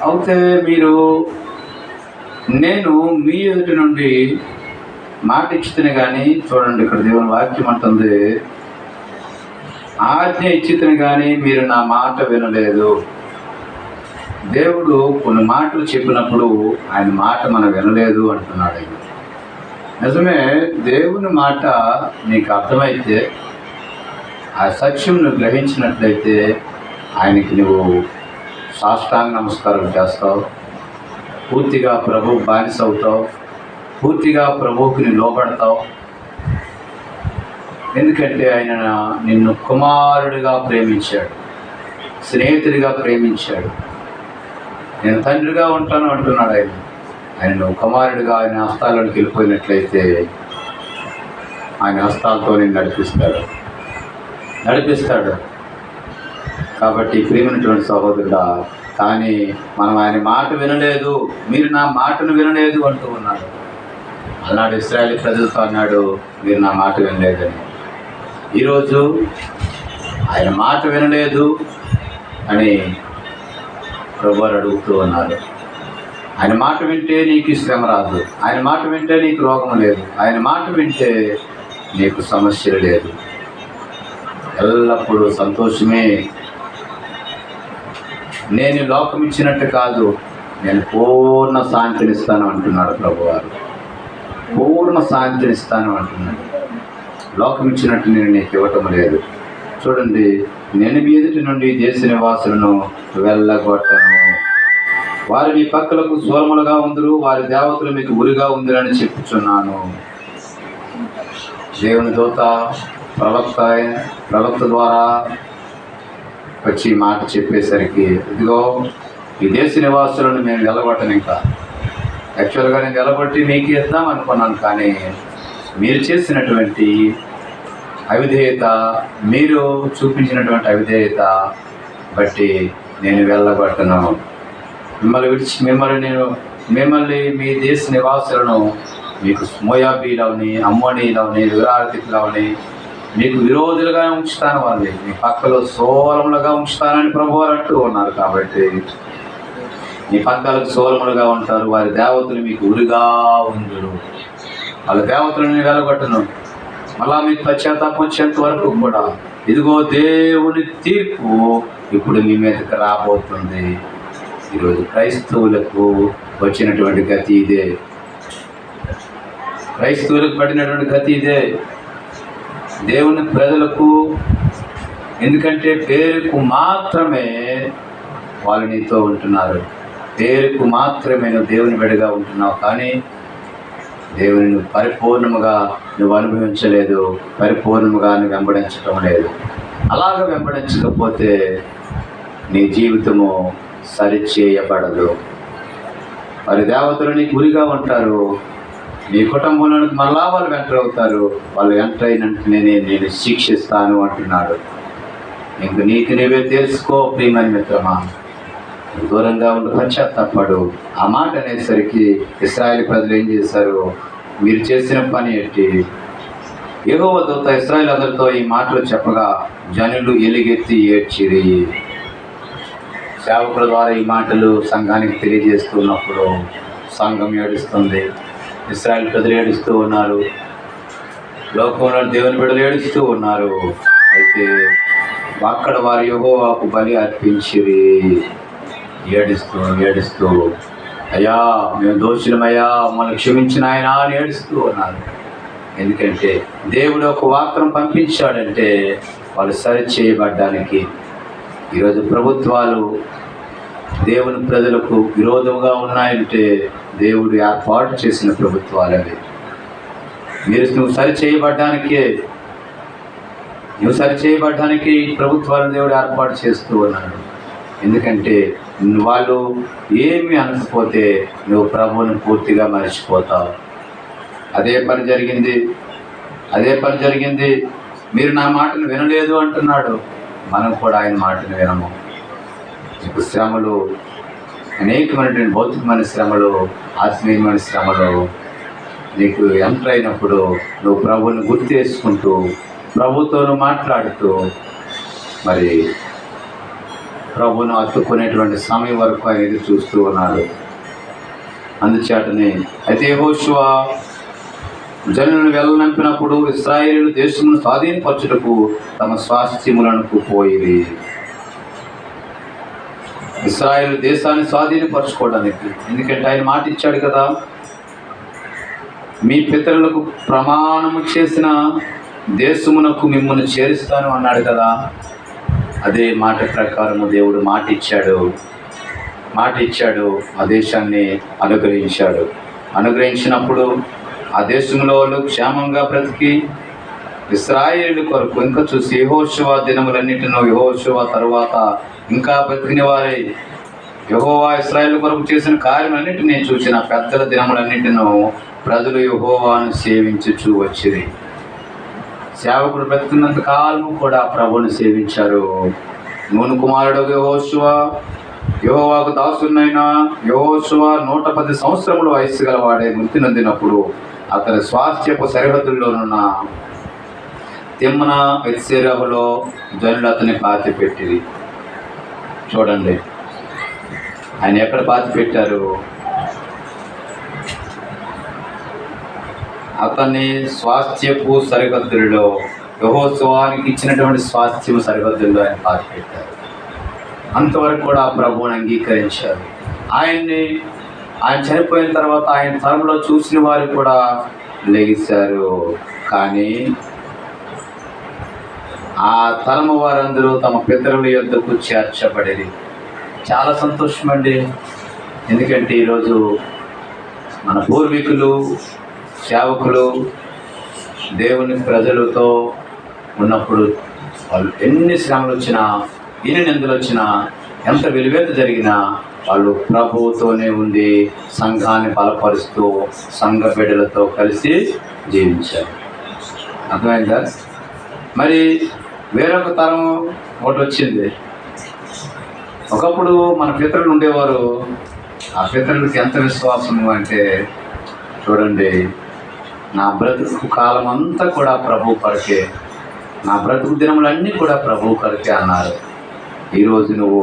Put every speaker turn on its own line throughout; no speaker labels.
అయితే మీరు నేను మీ ఎదుటి నుండి మాట ఇచ్చితేనే కానీ, చూడండి ఇక్కడ దేవుని వాక్యం అంటుంది, ఆజ్ఞ ఇచ్చితేనే కానీ మీరు నా మాట వినలేదు. దేవుడు కొన్ని మాటలు చెప్పినప్పుడు ఆయన మాట మనం వినలేదు అంటున్నాడు. ఆయన నిజమే. దేవుని మాట నీకు అర్థమైతే, ఆ సత్యం నువ్వు గ్రహించినట్లయితే ఆయనకి నువ్వు సాష్టాంగ నమస్కారం చేస్తావు, పూర్తిగా ప్రభు బానిస అవుతావు, పూర్తిగా ప్రభువుకి నువ్వు లోబడతావు. ఎందుకంటే ఆయన నిన్ను కుమారుడిగా ప్రేమించాడు, స్నేహితుడిగా ప్రేమించాడు. నేను తండ్రిగా ఉంటాను అంటున్నాడు ఆయన. ఆయన నువ్వు కుమారుడిగా ఆయన హస్తాల్లోకి వెళ్ళిపోయినట్లయితే ఆయన హస్తాలతో నేను నడిపిస్తాడు. కాబట్టి ప్రియమైనటువంటి సహోదరుడా, కానీ మనం ఆయన మాట వినలేదు, మీరు నా మాటను వినలేదు అంటూ ఉన్నాడు. అన్నాడు ఇశ్రాయేలు ప్రజలతో అన్నాడు, మీరు నా మాట వినలేదని. ఈరోజు ఆయన మాట వినలేదు అని ప్రభువారు అడుగుతూ ఉన్నారు. ఆయన మాట వింటే నీకు శ్రమ రాదు, ఆయన మాట వింటే నీకు రోగం లేదు, ఆయన మాట వింటే నీకు సమస్యలు లేదు, ఎల్లప్పుడూ సంతోషమే. నేను లోకం ఇచ్చినట్టు కాదు, నేను పూర్ణ శాంతినిస్తాను అంటున్నాడు ప్రభువారు. పూర్ణ శాంతినిస్తాను అంటున్నాడు. లోకం ఇచ్చినట్టు నేను నీకు ఇవ్వటం లేదు. చూడండి, నేను మీ ఎదుటి నుండి దేశ నివాసులను వెళ్ళగొట్టను, వారి మీ పక్కలకు సోలములుగా ఉందరు, వారి దేవతలు మీకు ఉరిగా ఉందిరని చెప్పుచున్నాను. దేవుని దూత ప్రవక్త ద్వారా వచ్చి మాట చెప్పేసరికి, ఇదిగో ఈ దేశ నివాసులను మేము వెళ్ళగొట్టను. ఇంకా యాక్చువల్గా నేను వెళ్ళగొట్టి మీకు ఇద్దాం అనుకున్నాను, కానీ మీరు చేసినటువంటి అవిధేయత, మీరు చూపించినటువంటి అవిధేయత బట్టి నేను వెళ్ళగొట్టను. మిమ్మల్ని మీ దేశ నివాసులను మీకు మోయాబీలవని, అమ్మోనీలవని, విరాధికులవని మీకు విరోధులుగా ఉంచుతాను, వాళ్ళని మీ పక్కలో సోలములుగా ఉంచుతానని ప్రభువారు అంటూ ఉన్నారు. కాబట్టి మీ పక్కలకు సోలములుగా ఉంటారు, వారి దేవతలు మీకు ఉరిగా ఉందురు. వాళ్ళ దేవతలను వెళ్ళగొట్టను. మళ్ళా మీకు పశ్చాత్తాపం వచ్చేంత వరకు కూడా ఇదిగో దేవుని తీర్పు ఇప్పుడు మీ మీదకి రాబోతుంది. ఈరోజు క్రైస్తవులకు వచ్చినటువంటి గతి ఇదే, క్రైస్తవులకు పడినటువంటి గతి ఇదే. దేవుని ప్రజలకు, ఎందుకంటే పేరుకు మాత్రమే వాళ్ళు నీతో ఉంటున్నారు, పేరుకు మాత్రమే నువ్వు దేవుని బిడ్డగా ఉంటున్నావు, కానీ దేవుని నువ్వు పరిపూర్ణముగా నువ్వు అనుభవించలేదు, పరిపూర్ణముగా నువ్వు వెంబడించటం లేదు. అలాగ వెంబడించకపోతే నీ జీవితము సరిచేయబడదు. వారి దేవతలు నీకు గురిగా ఉంటారు, నీ కుటుంబంలోనికి మళ్ళా వాళ్ళు ఎంటర్ అవుతారు. వాళ్ళు ఎంటర్ అయినట్టునే నేను శిక్షిస్తాను అంటున్నాడు. ఇంక నీకు నీవే తెలుసుకో ప్రియమైన మిత్రమా, దూరంగా ఉండి పశ్చాత్తాపడు. ఆ మాట అనేసరికి ఇశ్రాయేలు ప్రజలు ఏం చేశారు? మీరు చేసిన పని ఏంటి? యెహోవా దూత ఇశ్రాయేలు అందరితో ఈ మాటలు చెప్పగా జనులు ఎలుగెత్తి ఏడ్చిరి. సేవకుల ద్వారా ఈ మాటలు సంఘానికి తెలియజేస్తున్నప్పుడు సంఘం ఏడుస్తుంది, ఇశ్రాయేలు ప్రజలు ఏడుస్తూ ఉన్నారు, లోకంలో దేవుని బిడ్డలు ఏడుస్తూ ఉన్నారు. అయితే అక్కడ వారు యెహోవాకు బలి అర్పించిరి, ఏడుస్తూ అయ్యా మేము దోషులమయ్యా, మమ్మల్ని క్షమించిన ఆయన అని ఏడుస్తూ ఉన్నారు. ఎందుకంటే దేవుడు ఒక వాక్యం పంపించాడంటే వాళ్ళు సరి చేయబడ్డానికి. ఈరోజు ప్రభుత్వాలు దేవుని ప్రజలకు విరోధంగా ఉన్నాయంటే దేవుడు ఏర్పాటు చేసిన ప్రభుత్వాలు అవి. నువ్వు సరి చేయబడ్డానికి ప్రభుత్వాలను దేవుడు ఏర్పాటు చేస్తూ ఉన్నాడు. ఎందుకంటే వాళ్ళు ఏమి అనకపోతే నువ్వు ప్రభువుని పూర్తిగా మర్చిపోతావు. అదే పని జరిగింది. మీరు నా మాటను వినలేదు అంటున్నాడు. మనం కూడా ఆయన మాటను వినము. ఇప్పుడు శ్రమలు, అనేకమైనటువంటి భౌతికమైన శ్రమలు, ఆత్మీయమైన శ్రమలు నీకు ఎంటర్ అయినప్పుడు నువ్వు ప్రభువుని గుర్తు చేసుకుంటూ ప్రభుతో మాట్లాడుతూ మరి ప్రభువును హత్తుకునేటువంటి సమయం వరకు ఆయన ఎదురు చూస్తూ ఉన్నారు. అందుచేతనే అయితే యెహోషువ జనులను వెళ్ళనంపినప్పుడు ఇశ్రాయేలు దేశమును స్వాధీనపరచుటకు తమ స్వాస్థ్యములకు పోయిరి. ఇశ్రాయేలు దేశాన్ని స్వాధీనపరచుకోవడానికి, ఎందుకంటే ఆయన మాట ఇచ్చాడు కదా, మీ పితరులకు ప్రమాణము చేసిన దేశమునకు మిమ్మల్ని చేరుస్తాను అన్నాడు కదా. అదే మాట ప్రకారము దేవుడు మాట ఇచ్చాడు, ఆ దేశాన్ని అనుగ్రహించినప్పుడు ఆ దేశంలో వాళ్ళు క్షేమంగా బ్రతికి ఇశ్రాయేలు కొరకు ఇంకా చూసి యెహోషువ దినములన్నిటినూ యెహోషువ తరువాత ఇంకా బ్రతికిన వారై యెహోవా ఇశ్రాయేలు కొరకు చేసిన కార్యములన్నిటినీ చూసిన పెద్దల దినములన్నిటినూ ప్రజలు యెహోవాను సేవించుచూ వచ్చిరి. సేవకుడు బ్రతికినంత కాలము కూడా ప్రభువును సేవించారు. నూను కుమారుడు యెహోవాకు దాసునైన యెహోషువ 110 సంవత్సరముల వయస్సు గలవాడే మృతి నొందినప్పుడు అతని స్వాస్థ్యపు సరిహద్దుల్లోనున్న తిమ్నా బెత్షెమెషులో జనులు అతన్ని పాతిపెట్టిరి. చూడండి, ఆయన ఎక్కడ పాతిపెట్టారు? అతన్ని స్వాస్థ్యపు సరిహద్దుల్లో, యెహోషువానికి ఇచ్చినటువంటి స్వాస్థ్యపు సరిహద్దుల్లో ఆయన పాతిపెట్టారు. అంతవరకు కూడా ప్రభువుని అంగీకరించారు. ఆయన చనిపోయిన తర్వాత ఆయన తరంలో చూసిన వారు కూడా లెగిశారు. కానీ ఆ తరము వారందరూ తమ పితరుల యొద్దకు చేర్చబడేది. చాలా సంతోషం అండి. ఎందుకంటే ఈరోజు మన పూర్వీకులు సేవకులు దేవుని ప్రజలతో ఉన్నప్పుడు వాళ్ళు ఎన్ని శ్రమలు వచ్చినా, ఎన్ని నిందలు వచ్చినా, ఎంత వెలివేత జరిగినా వాళ్ళు ప్రభువుతోనే ఉండి సంఘాన్ని బలపరుస్తూ సంఘ బిడ్డలతో కలిసి జీవించారు. అర్థమైందా? మరి వేరొక తరం ఒకటి వచ్చింది. ఒకప్పుడు మన పితరులు ఉండేవారు. ఆ పితరులకి ఎంత విశ్వాసము అంటే, చూడండి, నా బ్రతుకు కాలం అంతా కూడా ప్రభు కొరకే, నా బ్రతుకు దినములన్నీ కూడా ప్రభు కొరకే అన్నారు. ఈరోజు నువ్వు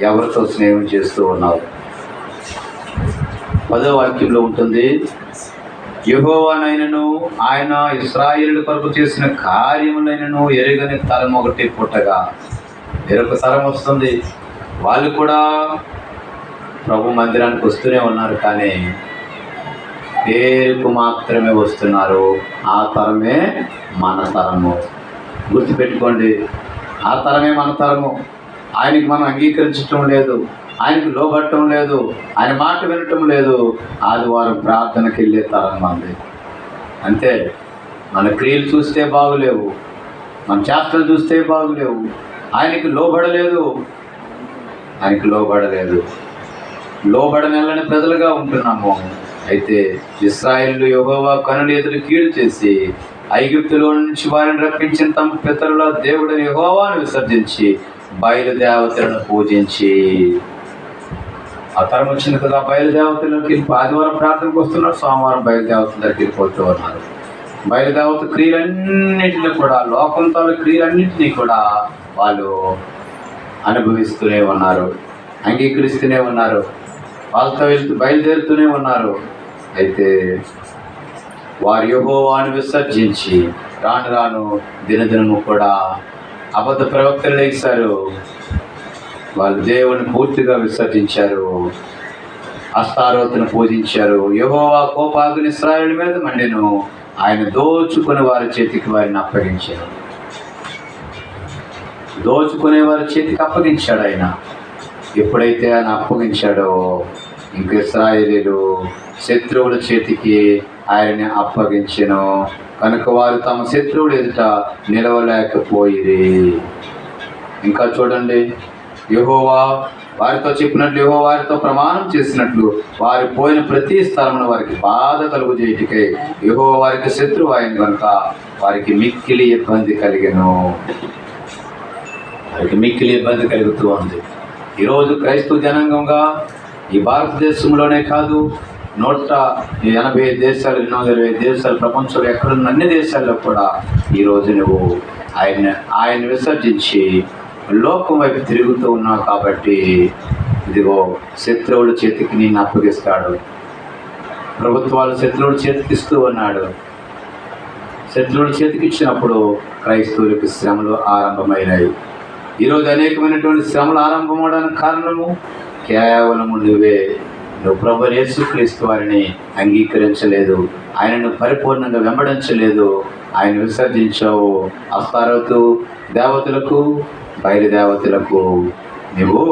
ఎవరితో స్నేహం చేస్తూ ఉన్నావు? 10వ వాక్యంలో ఉంటుంది, యెహోవానైనను ఆయన ఇశ్రాయేలు కొరకు చేసిన కార్యములైనను ఎరుగని తరం ఒకటి పుట్టగా, వేరొక తరం వస్తుంది. వాళ్ళు కూడా ప్రభు మందిరానికి వస్తూనే ఉన్నారు, కానీ పేరుకు మాత్రమే వస్తున్నారు. ఆ తరమే మన తరము. గుర్తుపెట్టుకోండి, ఆ తరమే మన తరము. ఆయనకి మనం అంగీకరించటం లేదు, ఆయనకు లోబడటం లేదు, ఆయన మాట వినటం లేదు. ఆదివారం ప్రార్థనకి వెళ్ళే తరం మంది. అంతే. మన క్రియలు చూస్తే బాగులేవు, మన చేష్టలు చూస్తే బాగులేవు. ఆయనకి లోబడలేదు. లోబడనెల్లని ప్రజలుగా ఉంటున్నాము. అయితే ఇశ్రాయేలు యెహోవా కనులు ఎదురు కీడు చేసి ఐగుప్తులో నుంచి వారిని రప్పించిన తమ పితరుల దేవుడు యెహోవాను విసర్జించి బయలుదేవతలను పూజించి, ఆ తరం వచ్చింది కదా, బయలుదేవతలకి ఆదివారం ప్రార్థనకు వస్తున్నారు, సోమవారం బయలుదేవతల దగ్గరికి వెళ్ళిపోతూ ఉన్నారు. బయలుదేవత క్రియలన్నింటినీ కూడా, లోకంతో క్రియలన్నింటినీ కూడా వాళ్ళు అనుభవిస్తూనే ఉన్నారు, అంగీకరిస్తూనే ఉన్నారు, వాళ్ళతో బయలుదేరుతూనే ఉన్నారు. అయితే వారు యెహోవాను విసర్జించి రాను రాను దినదినము కూడా అబద్ధ ప్రవక్తలు లేచారు. వాళ్ళు దేవుని పూర్తిగా విసర్జించారు, అస్తారోతును పూజించారు. యెహోవా కోపాగ్ని ఇశ్రాయేలు మీద మండెను. ఆయన దోచుకునే వారి చేతికి వారిని అప్పగించాడు. దోచుకునే వారి చేతికి అప్పగించాడు ఆయన. ఎప్పుడైతే ఆయన అప్పగించాడో ఇంక ఇశ్రాయేలీయులు శత్రువుల చేతికి ఆయన్ని అప్పగించెను. కనుక వారు తమ శత్రువులు ఎదుట నిలవలేకపోయిరి. ఇంకా చూడండి, యెహోవా వారితో చెప్పినట్లు, యెహోవా వారితో ప్రమాణం చేసినట్లు వారు పోయిన ప్రతి స్థలమును వారికి బాధ కలుగు చేయుటకై యెహోవా వారికి శత్రువు అయిన కనుక వారికి మిక్కిలి ఇబ్బంది కలుగుతూ ఉంది. ఈరోజు క్రైస్తవ జనాంగంగా ఈ భారతదేశంలోనే కాదు, 180 దేశాలు, 220 దేశాలు, ప్రపంచంలో ఎక్కడున్న అన్ని దేశాల్లో కూడా ఈరోజు నువ్వు ఆయన విసర్జించి లోకం వైపు తిరుగుతూ ఉన్నావు కాబట్టి ఇదిగో శత్రువుల చేతికి నిన్ను అప్పగిస్తాడు. ప్రభుత్వాలు శత్రువుల చేతికిస్తూ ఉన్నాడు. శత్రువుల చేతికి ఇచ్చినప్పుడు క్రైస్తవులకు శ్రమలు ఆరంభమైనాయి. ఈరోజు అనేకమైనటువంటి శ్రమలు ఆరంభమవడానికి కారణము కేవలము నువ్వు ప్రభు యేసుక్రీస్తు వారిని అంగీకరించలేదు, ఆయనను పరిపూర్ణంగా వెంబడించలేదు, ఆయన విసర్జించావు. అస్తారోతు దేవతలకు, బయలుదేవతలకు నువ్వు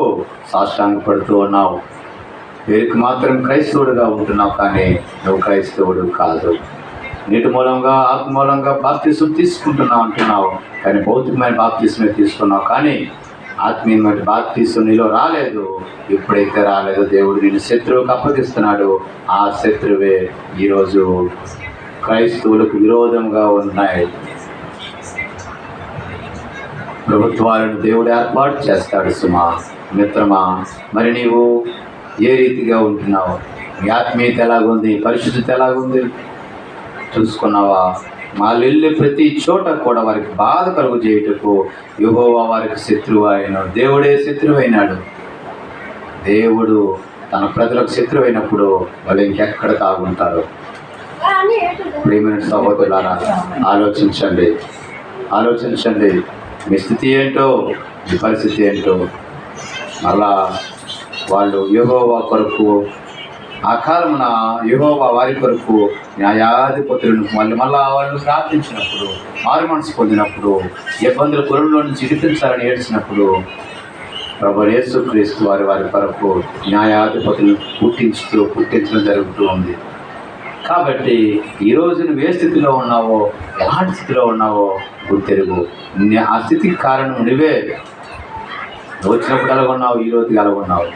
సాష్టాంగపడుతూ ఉన్నావు. వీరికి మాత్రం క్రైస్తవుడుగా ఉంటున్నావు, కానీ నువ్వు క్రైస్తవుడు కాదు. నీటి మూలంగా, ఆత్మ మూలంగా బాప్తిసం తీసుకుంటున్నావు అంటున్నావు, కానీ భౌతికమైన బాప్తిసమే తీసుకున్నావు, కానీ ఆత్మీయమైన బాప్తిసం నీలో రాలేదు. ఎప్పుడైతే రాలేదో దేవుడు నిన్ను శత్రువుకు అప్పగిస్తున్నాడు. ఆ శత్రువే ఈరోజు క్రైస్తవులకు విరోధంగా ఉన్నాయి. ప్రభుత్వాలను దేవుడు ఏర్పాటు చేస్తాడు. సుమా మిత్రమా, మరి నీవు ఏ రీతిగా ఉంటున్నావు? నీ ఆత్మీయత ఎలాగుంది? పరిశుద్ధత ఎలాగుంది? చూసుకున్నావా? వాళ్ళు వెళ్ళే ప్రతి చోట కూడా వారికి బాధ కలుగు చేయుటకు యెహోవా వారికి శత్రువు అయినాడు. దేవుడే శత్రువు అయినాడు. దేవుడు తన ప్రజలకు శత్రువు అయినప్పుడు వాళ్ళు ఇంకెక్కడ తాగుంటారు? ప్రియమైన సహోదరులారా, ఆలోచించండి. మీ స్థితి ఏంటో, మీ పరిస్థితి ఏంటో. మళ్ళా వాళ్ళు యెహోవా కొరకు, ఆ కాలమున యెహోవా వారి కొరకు న్యాయాధిపతులను మళ్ళా వాళ్ళు ప్రార్థించినప్పుడు, మారు మనసు పొందినప్పుడు, ఇబ్బందుల కొరంలో నుంచి విడిపించాలని ఏడ్చినప్పుడు ప్రభు యేసుక్రీస్తు వారి కొరకు న్యాయాధిపతులను పుట్టించడం జరుగుతూ ఉంది. కాబట్టి ఈరోజు నువ్వు ఏ స్థితిలో ఉన్నావో, ఎలాంటి స్థితిలో ఉన్నావో గుర్తెరుగు. ఆ స్థితికి కారణం నువ్వే. నువ్వు వచ్చినప్పుడు ఎలాగున్నావు, ఈరోజు ఎలాగున్నావు.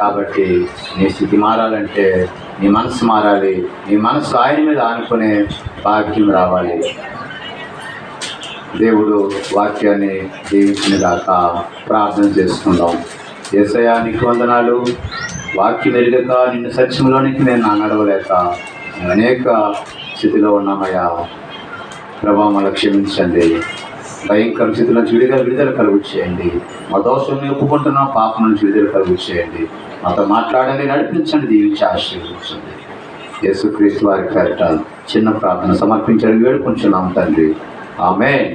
కాబట్టి నీ స్థితి మారాలంటే నీ మనసు మారాలి. నీ మనసు ఆయన మీద ఆనుకునే భాగ్యం రావాలి. దేవుడు వాక్యాన్ని దీవించిన దాకా ప్రార్థన చేసుకుందాం. యేసయ్యా, నీకు వందనాలు. వాక్యం ఎరుగక నిన్ను సత్యంలోనికి నేను నడవలేక అనేక స్థితిలో ఉన్నామయ్యా. ప్రభా, మళ్ళీ క్షమించండి. భయంకర స్థితి నుంచి విడుదల కలుగు చేయండి. మా దోషం ఒప్పుకుంటున్నాం, పాపం నుంచి విడుదల కలుగు చేయండి. మాతో మాట్లాడండి, నడిపించండి, దీవించి ఆశీర్వదించండి. యేసుక్రీస్తు వారి పేరిట చిన్న ప్రార్థన సమర్పించడానికి వేడుకుంటున్నాం తండ్రి. ఆమేన్.